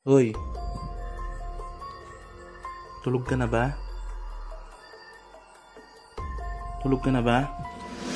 Hoy, tulog ka na ba? Tulog ka na ba?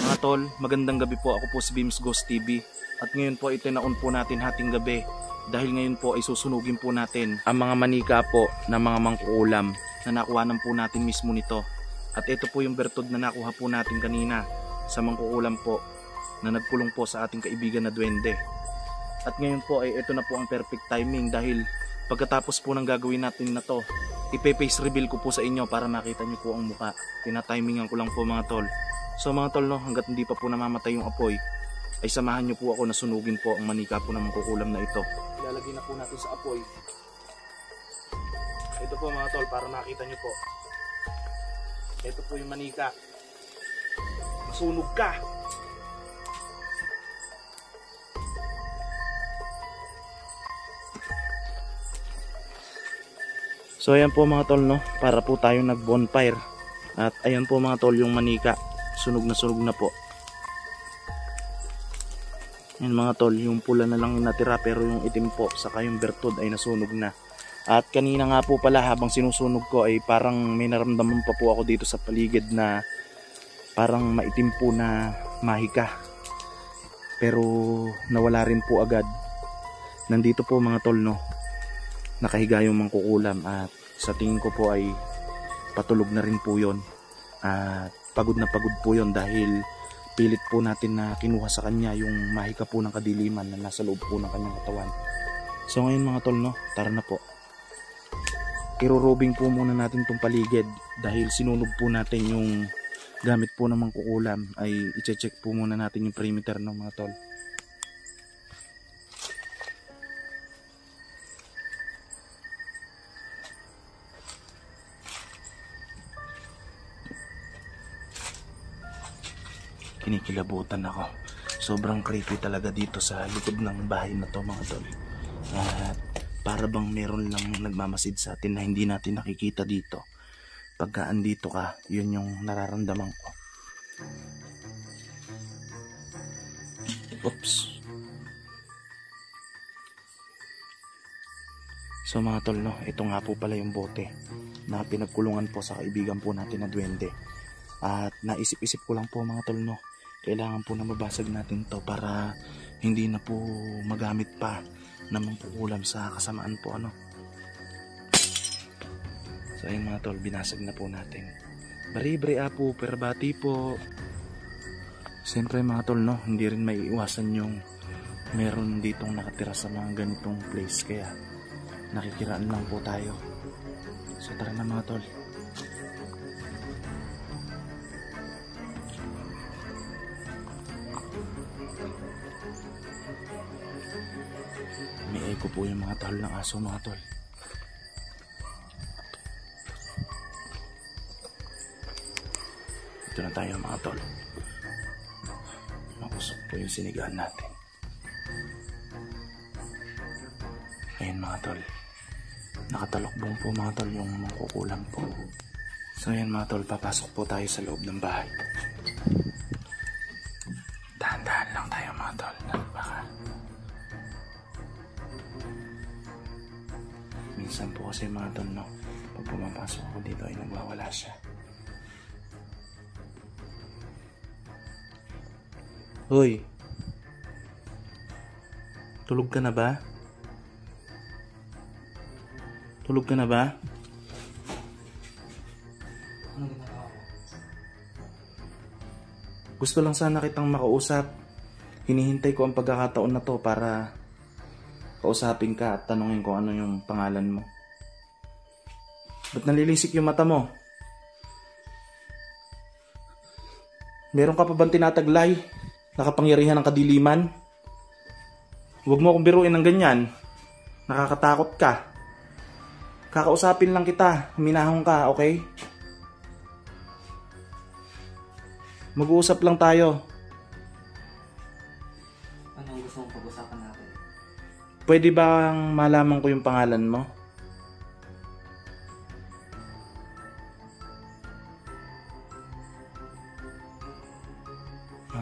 Mga tol, magandang gabi po. Ako po si Beams Ghost TV. At ngayon po itinaon po natin hating gabi. Dahil ngayon po ay susunugin po natin ang mga manika po na mga mangkukulam na nakuhanan po natin mismo nito. At ito po yung bertod na nakuha po natin kanina sa mangkukulam po na nagkulong po sa ating kaibigan na duwende. At ngayon po ay ito na po ang perfect timing dahil pagkatapos po ng gagawin natin na to, ipe-face reveal ko po sa inyo para makita nyo po ang muka. Tinatimingan ko lang po mga tol. So mga tol, no, hanggat hindi pa po namamatay yung apoy, ay samahan nyo po ako na sunugin po ang manika po ng mangkukulam na ito. Ilalagay na po natin sa apoy. Ito po mga tol, para makita nyo po. Ito po yung manika. Masunog ka! So ayan po mga tol, no, para po tayong nag bonfire. At ayan po mga tol yung manika. Sunog na po. Ayan mga tol, yung pula na lang yung natira pero yung itim po saka yung bertod ay nasunog na. At kanina nga po pala habang sinusunog ko ay parang may naramdaman pa po ako dito sa paligid na parang maitim po na mahika. Pero nawala rin po agad. Nandito po mga tol, no, nakahiga yung mangkukulam at sa tingin ko po ay patulog na rin po yun at pagod na pagod po yun dahil pilit po natin na kinuha sa kanya yung mahika po ng kadiliman na nasa loob po ng kanyang katawan. So ngayon mga tol, no, tara na po, irurobing po muna natin tong paligid dahil sinunog po natin yung gamit po ng mangkukulam. Ay i-check po muna natin yung perimeter ng mga tol. Kinikilabutan ako. Sobrang creepy talaga dito sa likod ng bahay na to mga tol. At para bang meron lang nagmamasid sa atin na hindi natin nakikita dito. Pagka andito ka, yun yung nararamdaman ko. Oops. So mga tol, no, ito nga po pala yung bote na pinagkulungan po sa kaibigan po natin na duwende. At naisip-isip ko lang po mga tol, no, kailangan po na mabasag natin to para hindi na po magamit pa na mangkukulam sa kasamaan po, ano. So ayun mga tol, binasag na po natin. Bari-bari apo, perbati po. Siyempre mga tol, no, hindi rin may iwasan yung meron ditong nakatira sa mga ganitong place, kaya nakikiraan lang po tayo. So tara na mga tol. May echo po yung mga tahol ng aso mga tol. Ito na tayo mga tol. Makusok po yung sinigaan natin. Ayan mga tol, nakatalokbong po mga tol yung mangkukulam po. So ayan mga tol, papasok po tayo sa loob ng bahay. Dahan-dahan lang tayo mga tol. Baka minsan po kasi mga tol, no, pag pumapasok ako dito ay nagwawala siya. Hoy, tulog ka na ba? Tulog ka na ba? Gusto lang sana kitang makausap. Hinihintay ko ang pagkakataon na to para kausapin ka at tanungin ko ano yung pangalan mo. Ba't nalilisik yung mata mo? Meron ka pa bang tinataglay? Nakapangyarihan ng kadiliman? Huwag mo akong biruin ng ganyan. Nakakatakot ka. Kakausapin lang kita. Huminahon ka, okay? Mag-uusap lang tayo. Anong gusto mong pag-usapan natin? Pwede bang malaman ko yung pangalan mo?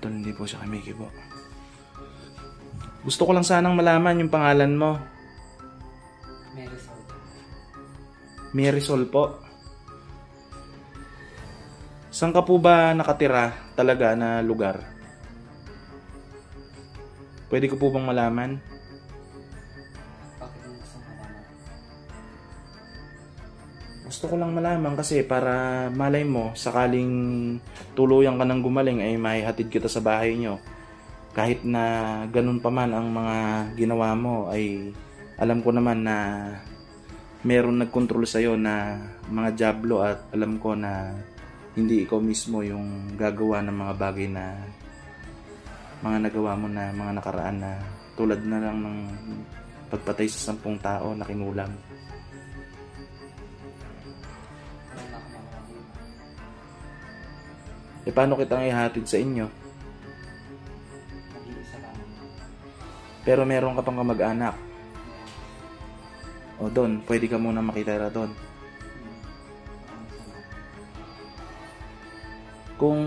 Tol, hindi po siya kamikibo. Gusto ko lang sanang malaman yung pangalan mo. May result. Mirisol po. Saan ka po ba nakatira talaga na lugar? Pwede ko po bang malaman? Bakit mo gusto malaman? Gusto ko lang malaman kasi para malay mo, sakaling tuluyan ka ng gumaling ay maihatid kita sa bahay nyo. Kahit na ganun pa man ang mga ginawa mo ay alam ko naman na meron nagkontrol sa'yo na mga diablo at alam ko na hindi ikaw mismo yung gagawa ng mga bagay na mga nagawa mo na mga nakaraan na tulad na lang ng pagpatay sa 10 tao na kinulam. Wala na ako mawawala. E paano kitang ihatid sa inyo? Mag-iisa lang. Pero meron ka pang kamag-anak. O doon, pwede ka muna makitira doon. Kung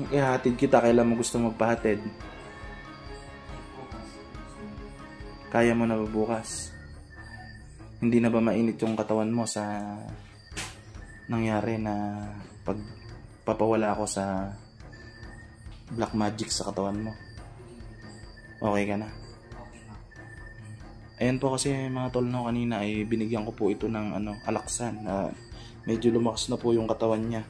ihatid kita, kailan mo gusto magpahatid? Kaya mo na ba bukas? Hindi na ba mainit yung katawan mo sa nangyari na pagpapawala ako sa black magic sa katawan mo? Okay ka na? Okay na. Ayan po kasi mga tol, no, kanina ay binigyan ko po ito ng alaksan. Medyo lumakas na po yung katawan niya.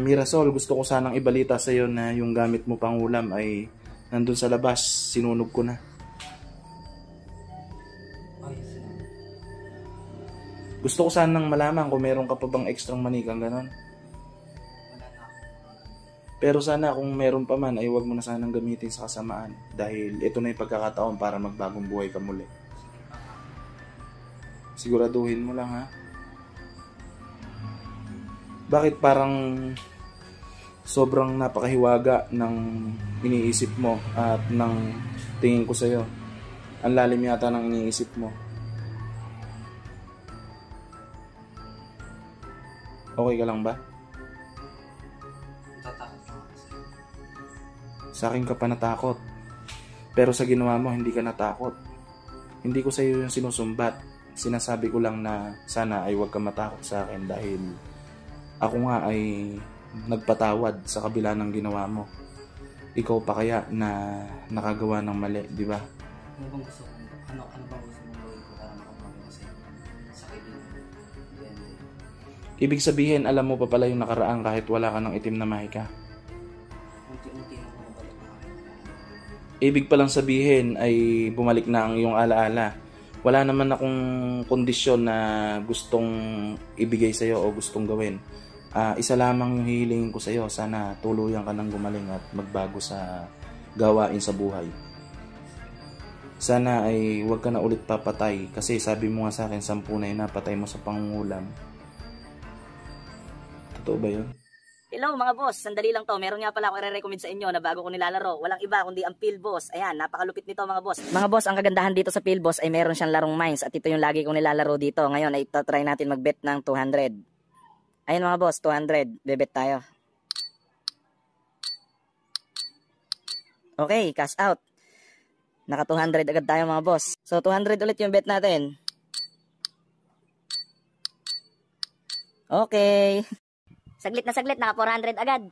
Mirasol, gusto ko sanang ibalita sa iyo na yung gamit mo pang ulam ay nandun sa labas, sinunog ko na. Ayos na. Gusto ko sanang malaman kung meron ka pa bang ekstrang manikang ganon. Wala na ako. Pero sana kung meron pa man ay wag mo na sanang gamitin sa kasamaan dahil ito na yung pagkakataon para magbagong buhay ka muli. Sige pa nga. Siguraduhin mo lang, ha. Bakit parang sobrang napakahiwaga ng iniisip mo at ng tingin ko sa'yo? Ang lalim yata ng iniisip mo. Okay ka lang ba? Tatakot lang ako sa'yo. Sa akin ka pa natakot. Pero sa ginawa mo, hindi ka natakot. Hindi ko sa'yo yung sinusumbat. Sinasabi ko lang na sana ay huwag ka matakot sa akin dahil ako nga ay nagpatawad sa kabila ng ginawa mo. Ikaw pa kaya na nakagawa ng mali, di ba? Ano bang gusto mong ano bang gusto mong gawin ko para makabawi ko sa'yo? Sa kaibigan. Depende. Ibig sabihin, alam mo pa pala yung nakaraan kahit wala ka ng itim na mahika. Unti-unti na bumabalik na aking alaala. Ibig palang sabihin ay bumalik na ang iyong alaala. Wala naman akong kondisyon na gustong ibigay sa'yo o gustong gawin. Isa lamang yung hihilingin ko sa'yo. Sana tuluyan ka ng gumaling at magbago sa gawain sa buhay. Sana ay huwag ka na ulit papatay. Kasi sabi mo nga sa akin, 10 na yung napatay mo sa pangungulam. Totoo ba yun? Hello mga boss, sandali lang to. Meron nga pala ako i-recommend sa inyo na bago ko nilalaro. Walang iba kundi ang Phil Boss. Ayan, napakalupit nito mga boss. Mga boss, ang kagandahan dito sa Phil Boss ay meron siyang larong mines at ito yung lagi kong nilalaro dito. Ngayon ay try natin mag-bet ng 200. Ayun mga boss, 200. Bebet tayo. Okay, cash out. Naka 200 agad tayo mga boss. So 200 ulit yung bet natin. Okay. Saglit na saglit, naka 400 agad.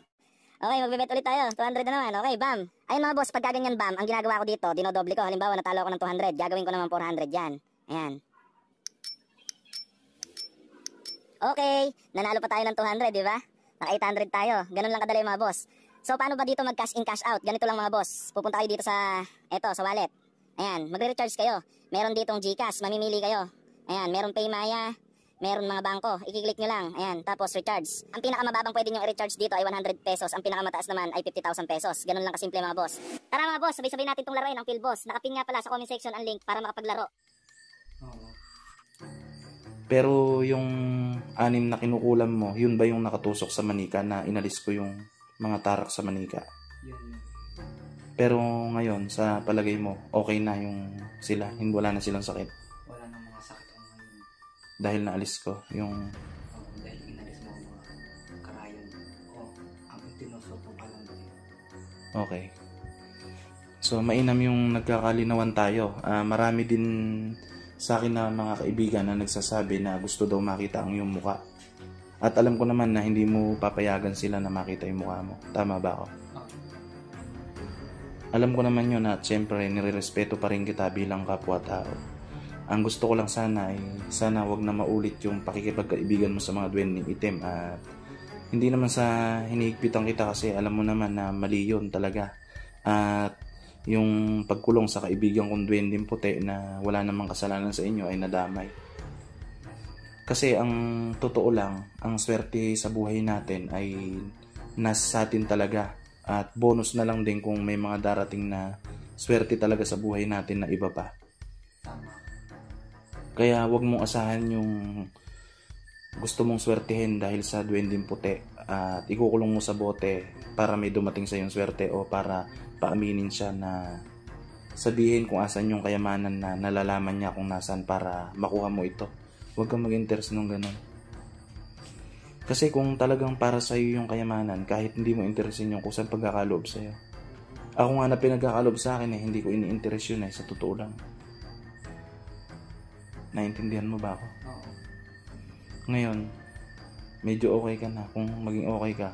Okay, magbebet ulit tayo. 200 na naman. Okay, bam. Ayun mga boss, pag gaganyan bam, ang ginagawa ko dito, dinodoble ko. Halimbawa, natalo ako ng 200. Gagawin ko naman 400 yan. Ayan. Okay, nanalo pa tayo ng 200, di ba? Naka 800 tayo. Ganun lang kadali mga boss. So, paano ba dito mag-cash in, cash out? Ganito lang mga boss. Pupunta kayo dito sa wallet. Ayan, magre-recharge kayo. Meron ditong GCash, mamimili kayo. Ayan, meron Paymaya. Meron mga bangko, i-click nyo lang. Ayan, tapos recharge. Ang pinakamababang pwede nyo i-recharge dito ay 100 pesos. Ang pinakamataas naman ay 50,000 pesos. Ganun lang kasimple mga boss. Tara mga boss, sabay-sabay natin itong laruin ang Phil Boss. Nakapin nga pala sa comment section ang link para makapaglaro. Oo. Pero yung 6 na kinukulam mo, yun ba yung nakatusok sa manika na inalis ko yung mga tarak sa manika? Yun. Pero ngayon, sa palagay mo, okay na yung sila? Wala na silang sakit? Wala nang mga sakit ang ngayon. Dahil naalis ko yung... Dahil inalis mo ang mga karayan. Ang tinusok mo palang dali. Okay. So, mainam yung nagkakalinawan tayo. Marami din sa akin na mga kaibigan na nagsasabi na gusto daw makita ang iyong muka. At alam ko naman na hindi mo papayagan sila na makita yung mukha mo. Tama ba ako? Alam ko naman yun at syempre nirerespeto pa rin kita bilang kapwa-tao. Ang gusto ko lang sana ay sana wag na maulit yung pakikipagkaibigan mo sa mga duwending itim at hindi naman sa hinihigpitan kita kasi alam mo naman na mali yun talaga. At yung pagkulong sa kaibigan kong duwending puti na wala namang kasalanan sa inyo ay nadamay. Kasi ang totoo lang, ang swerte sa buhay natin ay nasa atin talaga. At bonus na lang din kung may mga darating na swerte talaga sa buhay natin na iba pa. Kaya wag mong asahan yung gusto mong swertihin dahil sa duwending puti at ikukulong mo sa bote para may dumating sa yung swerte o para paaminin siya na sabihin kung asan yung kayamanan na nalalaman niya kung nasan para makuha mo ito. Huwag kang mag-interest nung ganun. Kasi kung talagang para sa'yo yung kayamanan, kahit hindi mo interesin yung kusang pagkakaloob sa'yo. Ako nga na pinagkakaloob sa akin hindi ko ini-interest yun sa totoo lang. Naintindihan mo ba ako? Oo. Ngayon, medyo okay ka na. Kung maging okay ka,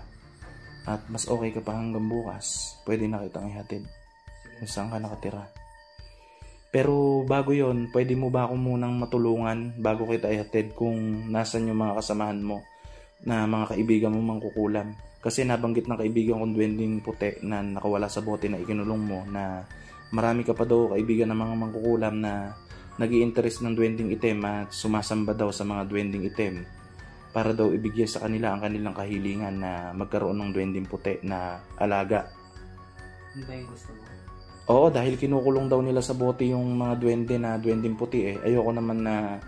at mas okay ka pa hanggang bukas, pwede na kitang ihatid kung saan ka nakatira. Pero bago yon, pwede mo ba ako munang matulungan bago kita ihatid kung nasan yung mga kasamahan mo na mga kaibigan mo mangkukulam? Kasi nabanggit ng kaibigan kong duwending puti na nakawala sa bote na ikinulong mo na marami ka pa daw kaibigan ng mga mangkukulam na nag-i-interest ng duwending itim at sumasamba daw sa mga duwending itim para daw ibigay sa kanila ang kanilang kahilingan na magkaroon ng duwending puti na alaga. Ano ba yung gusto mo? Oo, dahil kinukulong daw nila sa bote yung mga duwende na duwending puti Ayoko naman na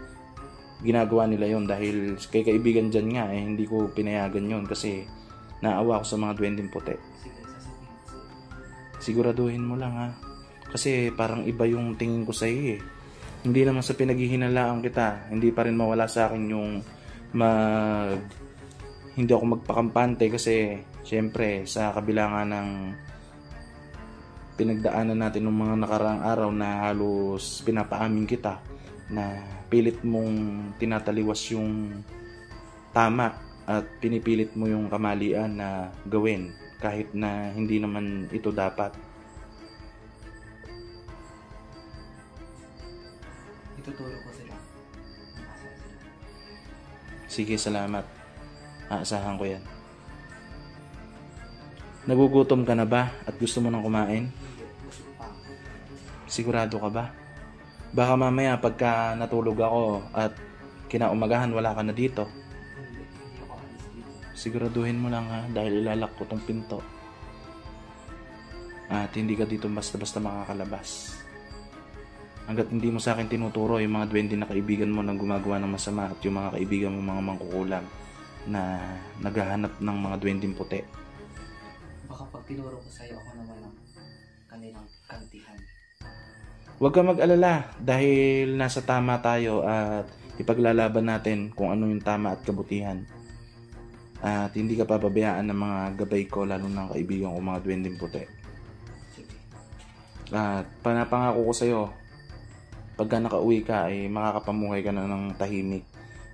ginagawa nila yon dahil kay kaibigan dyan nga hindi ko pinayagan yon kasi naawa ko sa mga duwending puti. Sige, sasabihin ko sa'yo. Siguraduhin mo lang ha. Kasi parang iba yung tingin ko sa iyo Hindi naman sa pinaghihinalaan kita, hindi pa rin mawala sa akin yung hindi ako magpakampante kasi syempre sa kabila nga ng pinagdaanan natin ng mga nakaraang araw na halos pinapaamin kita na pilit mong tinataliwas yung tama at pinipilit mo yung kamalian na gawin kahit na hindi naman ito dapat. Ituturo ko sila. Asa sila. Sige, salamat. Aasahan ko yan. Nagugutom ka na ba at gusto mo nang kumain? Busog pa ako. Sigurado ka ba? Baka mamaya pagka natulog ako at kinaumagahan wala ka na dito. Hindi ako alis dito. Siguraduhin mo lang ha dahil ilalak ko tong pinto. At hindi ka dito basta-basta makakalabas. Hanggat hindi mo sa akin tinuturo yung mga duwende na kaibigan mo na gumagawa ng masama at yung mga kaibigan mo mga mangkukulam na naghahanap ng mga duwendeng puti. Baka pag tinuro ko sa'yo, ako naman ang kanilang kantihan. Huwag ka mag-alala dahil nasa tama tayo at ipaglalaban natin kung ano yung tama at kabutihan. At hindi ka pababayaan ng mga gabay ko lalo ng kaibigan ko mga duwendeng puti. Sige. At panapangako ko sa'yo, pagka nakauwi ka ay makakapamuhay ka na ng tahimik.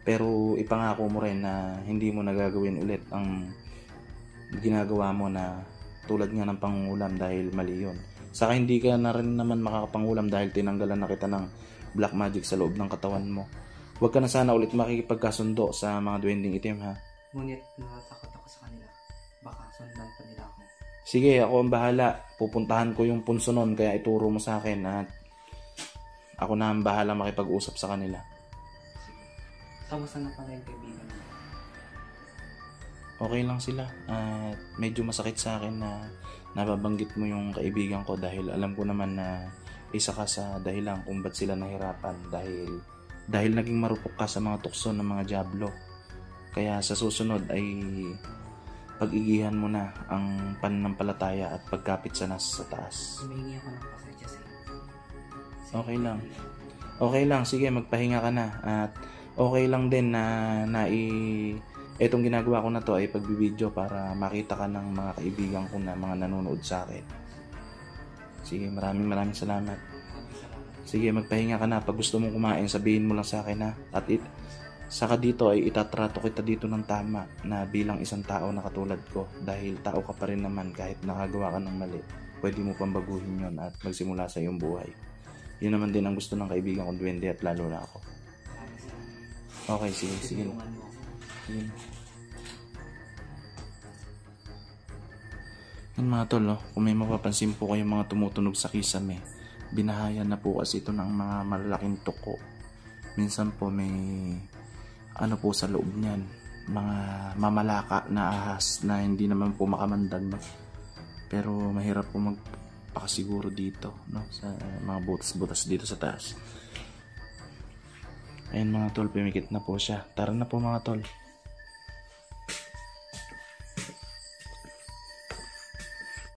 Pero ipangako mo rin na hindi mo nagagawin ulit ang ginagawa mo na tulad nga ng pangungulam dahil mali yun. Saka hindi ka na rin naman makakapangulam dahil tinanggalan na kita ng black magic sa loob ng katawan mo. Huwag ka na sana ulit makikipagkasundo sa mga duwending itim ha. Ngunit natatakot ako sa kanila. Baka sundan pa nila ako. Sige, ako ang bahala. Pupuntahan ko yung punso nun kaya ituro mo sa akin at ako na ang bahala makipag-usap sa kanila. Kamusta na pala yung kaibigan mo? Okay lang sila at medyo masakit sa akin na nababanggit mo yung kaibigan ko dahil alam ko naman na isa ka sa dahilan kung ba't sila nahirapan dahil naging marupok ka sa mga tukso ng mga dyablo. Kaya sa susunod ay pag-igihan mo na ang pananampalataya at pagkapit sa nasa taas. Humingi ako ng pasensya sa'yo. Okay lang. Okay lang, sige magpahinga ka na at okay lang din na etong ginagawa ko na to ay pagbibideo para makita ka ng mga kaibigan ko na mga nanonood sa akin. Sige, maraming salamat. Salamat. Sige, magpahinga ka na. Pag gusto mong kumain, sabihin mo lang sa akin, ha. At saka dito ay itatrato kita dito ng tama na bilang isang tao na katulad ko. Dahil tao ka pa rin naman kahit nakagawa ka ng mali. Pwede mo pang baguhin yon at magsimula sa iyong buhay. Yun naman din ang gusto ng kaibigan kong duwende at lalo na ako. Okay, sige. Tulungan niyo ako. Sige. Yan mga tol, kung may mapapansin po kayong mga tumutunog sa kisame, binahayan na po kasi ito ng mga malalaking tuko. Minsan po may ano po sa loob niyan, mga mamalaka na ahas na hindi naman po makamandag, no? Pero mahirap po magpakasiguro dito, no? Sa mga butas-butas dito sa taas. Ayan mga tol, pumikit na po siya. Tara na po mga tol.